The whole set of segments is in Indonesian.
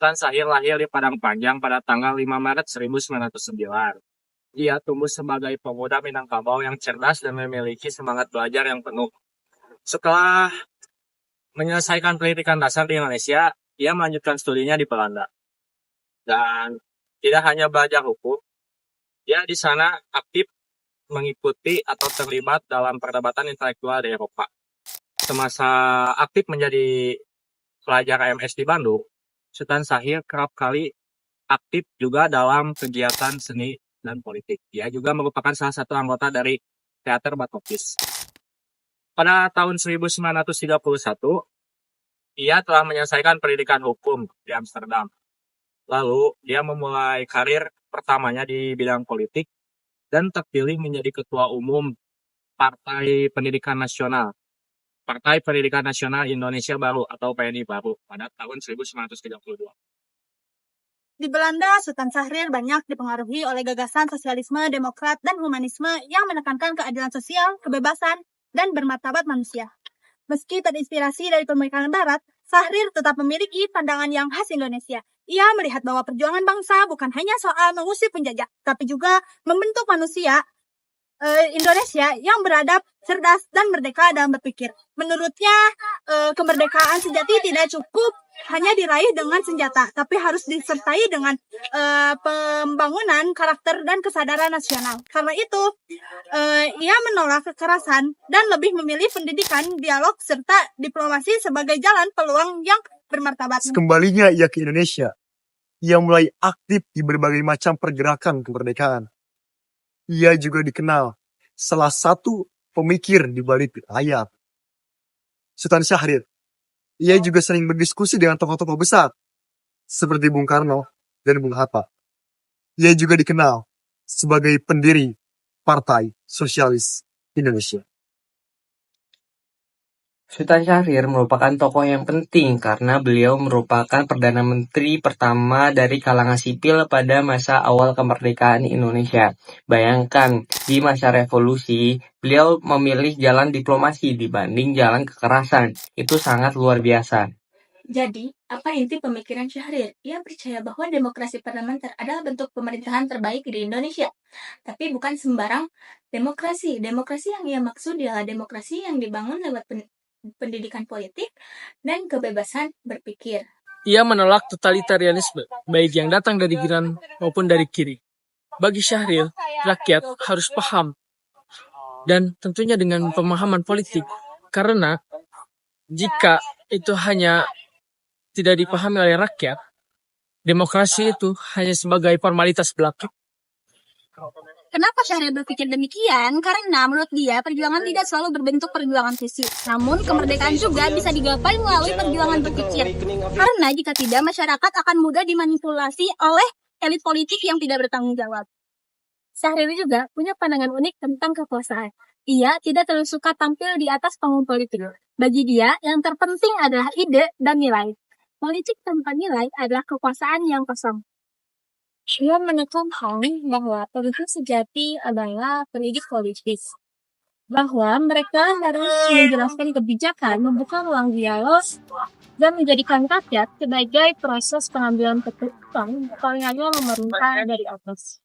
Sultan Syahrir lahir di Padang Panjang pada tanggal 5 Maret 1909. Dia tumbuh sebagai pemuda Minangkabau yang cerdas dan memiliki semangat belajar yang penuh. Setelah menyelesaikan pendidikan dasar di Indonesia, dia melanjutkan studinya di Belanda. Dan tidak hanya belajar hukum, dia di sana aktif mengikuti atau terlibat dalam perdebatan intelektual di Eropa. Semasa aktif menjadi pelajar AMS di Bandung, Sultan Syahrir kerap kali aktif juga dalam kegiatan seni dan politik. Dia juga merupakan salah satu anggota dari teater Batokis. Pada tahun 1931, ia telah menyelesaikan pendidikan hukum di Amsterdam. Lalu, dia memulai karir pertamanya di bidang politik dan terpilih menjadi Ketua Umum Partai Pendidikan Nasional, Partai Pendidikan Nasional Indonesia Baru atau PNI Baru pada tahun 1932. Di Belanda, Sultan Syahrir banyak dipengaruhi oleh gagasan sosialisme, demokrat, dan humanisme yang menekankan keadilan sosial, kebebasan, dan bermartabat manusia. Meski terinspirasi dari pemikiran Barat, Syahrir tetap memiliki pandangan yang khas Indonesia. Ia melihat bahwa perjuangan bangsa bukan hanya soal mengusir penjajah, tapi juga membentuk manusia Indonesia yang beradab, cerdas, dan merdeka dalam berpikir. Menurutnya, kemerdekaan sejati tidak cukup hanya diraih dengan senjata, tapi harus disertai dengan pembangunan karakter dan kesadaran nasional. Karena itu, ia menolak kekerasan dan lebih memilih pendidikan, dialog, serta diplomasi sebagai jalan peluang yang bermartabat. Kembalinya ia ke Indonesia, ia mulai aktif di berbagai macam pergerakan kemerdekaan. Ia juga dikenal salah satu pemikir di balik layar. Sultan Syahrir. Ia juga sering berdiskusi dengan tokoh-tokoh besar seperti Bung Karno dan Bung Hatta. Ia juga dikenal sebagai pendiri Partai Sosialis Indonesia. Sultan Syahrir merupakan tokoh yang penting karena beliau merupakan Perdana Menteri pertama dari kalangan sipil pada masa awal kemerdekaan Indonesia. Bayangkan, di masa revolusi, beliau memilih jalan diplomasi dibanding jalan kekerasan. Itu sangat luar biasa. Jadi, apa inti pemikiran Syahrir? Ia percaya bahwa demokrasi parlementer adalah bentuk pemerintahan terbaik di Indonesia. Tapi bukan sembarang demokrasi. Demokrasi yang ia maksud adalah demokrasi yang dibangun lewat pendidikan politik dan kebebasan berpikir. Ia menolak totalitarianisme, baik yang datang dari kanan maupun dari kiri. Bagi Syahrir, rakyat harus paham dan tentunya dengan pemahaman politik, karena jika itu hanya tidak dipahami oleh rakyat, demokrasi itu hanya sebagai formalitas belaka. Kenapa Syahrir berpikir demikian? Karena menurut dia, perjuangan tidak selalu berbentuk perjuangan fisik. Namun, kemerdekaan juga bisa digapai melalui perjuangan berpikir. Karena jika tidak, masyarakat akan mudah dimanipulasi oleh elit politik yang tidak bertanggung jawab. Syahrir juga punya pandangan unik tentang kekuasaan. Ia tidak terlalu suka tampil di atas panggung politik. Bagi dia, yang terpenting adalah ide dan nilai. Politik tanpa nilai adalah kekuasaan yang kosong. Ia menekankan bahwa politik sejati adalah pendidik politik. Bahwa mereka harus menjelaskan kebijakan, membuka ruang dialog, dan menjadikan rakyat sebagai proses pengambilan keputusan, bukan hanya memerintah dari atas.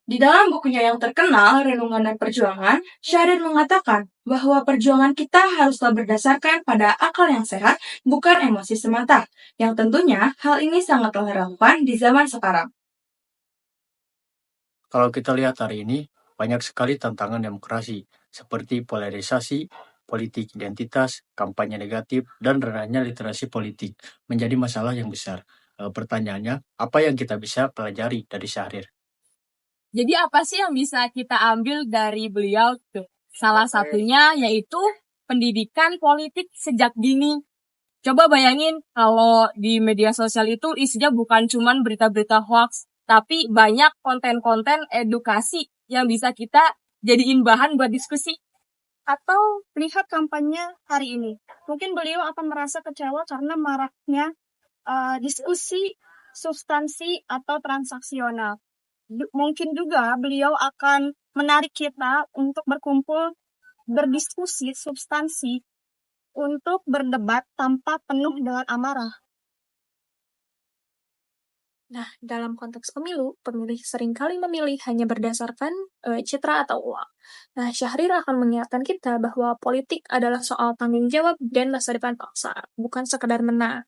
Di dalam bukunya yang terkenal, Renungan dan Perjuangan, Syahrir mengatakan bahwa perjuangan kita haruslah berdasarkan pada akal yang sehat, bukan emosi semata. Yang tentunya, hal ini sangatlah relevan di zaman sekarang. Kalau kita lihat hari ini, banyak sekali tantangan demokrasi, seperti polarisasi, politik identitas, kampanye negatif, dan rendahnya literasi politik, menjadi masalah yang besar. Pertanyaannya, apa yang kita bisa pelajari dari Syahrir? Jadi apa sih yang bisa kita ambil dari beliau tuh? Salah satunya yaitu pendidikan politik sejak dini. Coba bayangin kalau di media sosial itu isinya bukan cuma berita-berita hoax, tapi banyak konten-konten edukasi yang bisa kita jadiin bahan buat diskusi. Atau lihat kampanye hari ini. Mungkin beliau akan merasa kecewa karena maraknya diskusi substansi atau transaksional. Mungkin juga beliau akan menarik kita untuk berkumpul, berdiskusi substansi, untuk berdebat tanpa penuh dengan amarah. Nah, dalam konteks pemilu, pemilih seringkali memilih hanya berdasarkan citra atau uang. Nah, Syahrir akan mengingatkan kita bahwa politik adalah soal tanggung jawab dan masa depan bangsa, bukan sekedar menang.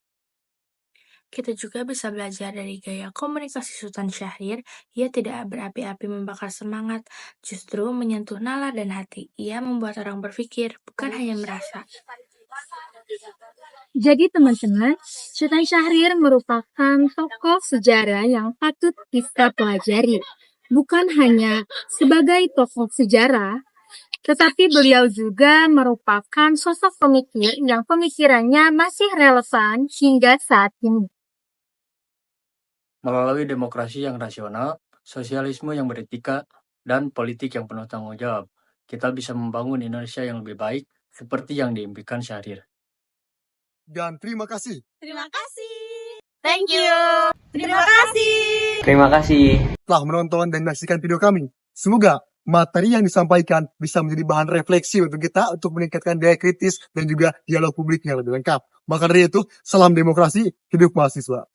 Kita juga bisa belajar dari gaya komunikasi Sultan Syahrir. Ia tidak berapi-api membakar semangat, justru menyentuh nalar dan hati. Ia membuat orang berpikir, bukan hanya merasa. Jadi teman-teman, Sultan Syahrir merupakan tokoh sejarah yang patut kita pelajari. Bukan hanya sebagai tokoh sejarah, tetapi beliau juga merupakan sosok pemikir yang pemikirannya masih relevan hingga saat ini. Melalui demokrasi yang rasional, sosialisme yang beretika, dan politik yang penuh tanggung jawab, kita bisa membangun Indonesia yang lebih baik seperti yang diimpikan Syahrir. Dan terima kasih. Terima kasih. Thank you. Terima kasih. Terima kasih. Telah menonton dan menyaksikan video kami. Semoga materi yang disampaikan bisa menjadi bahan refleksi untuk kita untuk meningkatkan daya kritis dan juga dialog publik yang lebih lengkap. Maka dari itu, salam demokrasi, hidup mahasiswa.